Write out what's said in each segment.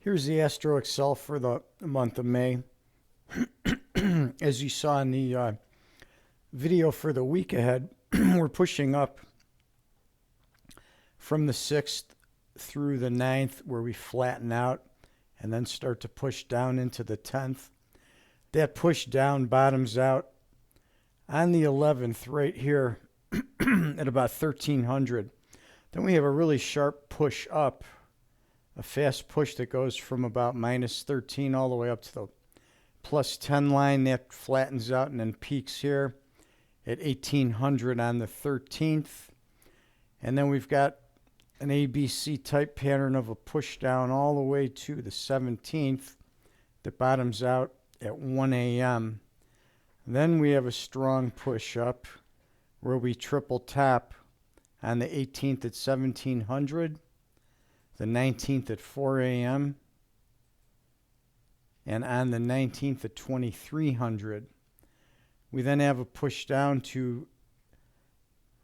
Here's the Astro Excel for the month of May. As you saw in the video for the week ahead, we're pushing up from the 6th through the 9th, where we flatten out and then start to push down into the 10th. That push down bottoms out on the 11th right here at about 1300. Then we have a really sharp push up, a fast push that goes from about minus 13 all the way up to the plus 10 line. That flattens out and then peaks here at 1800 on the 13th. And then we've got an ABC type pattern of a push down all the way to the 17th that bottoms out at 1 a.m. Then we have a strong push up where we triple top on the 18th at 1700, the 19th at 4 a.m., and on the 19th at 2300. We then have a push down to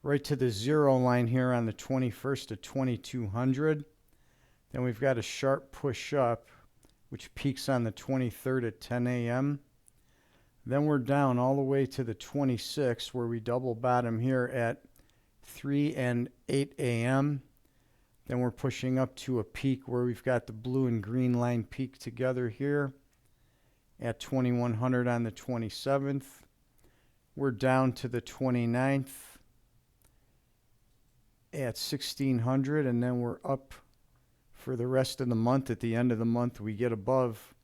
right to the zero line here on the 21st at 2200. Then we've got a sharp push up, which peaks on the 23rd at 10 a.m. Then we're down all the way to the 26th, where we double bottom here at 3 and 8 a.m. Then we're pushing up to a peak where we've got the blue and green line peak together here at 2100 on the 27th. We're down to the 29th at 1600, and then we're up for the rest of the month. At the end of the month, we get above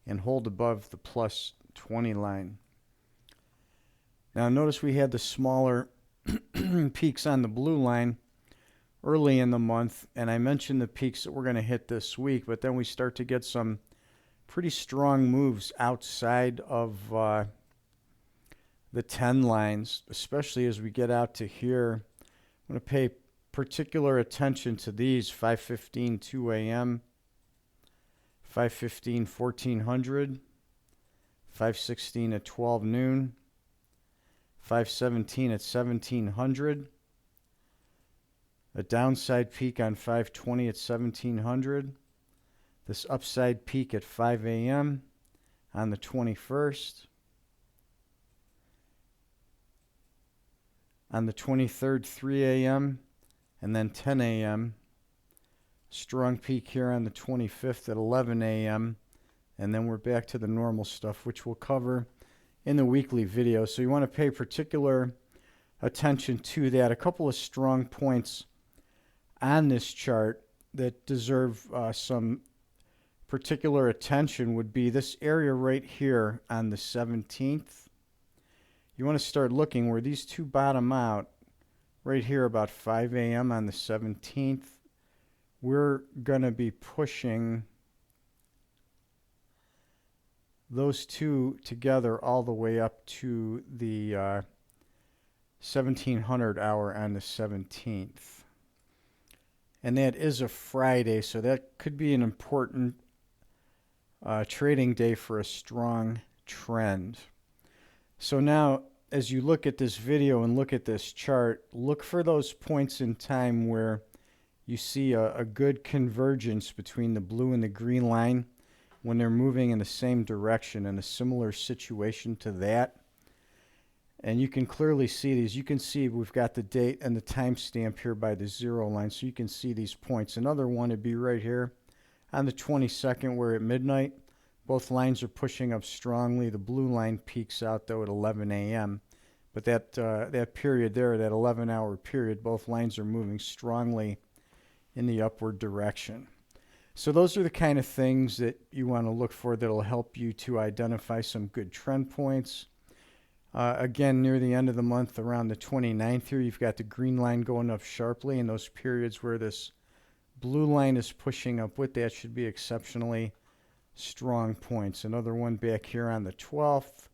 and hold above the plus 20 line. Now notice we had the smaller peaks on the blue line early in the month, and I mentioned the peaks that we're going to hit this week, but then we start to get some pretty strong moves outside of the 10 lines, especially as we get out to here. I'm going to pay particular attention to these: 5:15, 2 a.m., 5:15, 1400, 5:16 at 12 noon, 5:17 at 1700, a downside peak on 5:20 at 1700, this upside peak at 5 a.m. on the 21st. On the 23rd, 3 a.m. and then 10 a.m. Strong peak here on the 25th at 11 a.m. And then we're back to the normal stuff, which we'll cover in the weekly video. So you want to pay particular attention to that. A couple of strong points on this chart that deserve some particular attention would be this area right here on the 17th. You want to start looking where these two bottom out right here about 5 a.m. on the 17th. We're going to be pushing those two together all the way up to the 1700 hour on the 17th. And that is a Friday, so that could be an important trading day for a strong trend. So now, as you look at this video and look at this chart, look for those points in time where you see a good convergence between the blue and the green line when they're moving in the same direction, in a similar situation to that. And you can clearly see these. You can see we've got the date and the timestamp here by the zero line, so you can see these points. Another one would be right here on the 22nd, where at midnight both lines are pushing up strongly. The blue line peaks out, though, at 11 a.m. But that period there, that 11-hour period, both lines are moving strongly in the upward direction. So those are the kind of things that you want to look for that will help you to identify some good trend points. Again, near the end of the month, around the 29th here, you've got the green line going up sharply, and those periods where this blue line is pushing up with that should be exceptionally strong points. Another one back here on the 12th,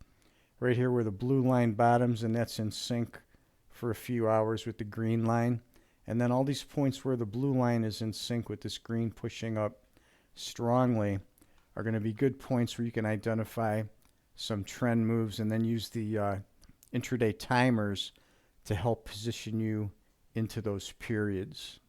right here where the blue line bottoms, and that's in sync for a few hours with the green line. And then all these points where the blue line is in sync with this green pushing up strongly are going to be good points where you can identify some trend moves and then use the intraday timers to help position you into those periods.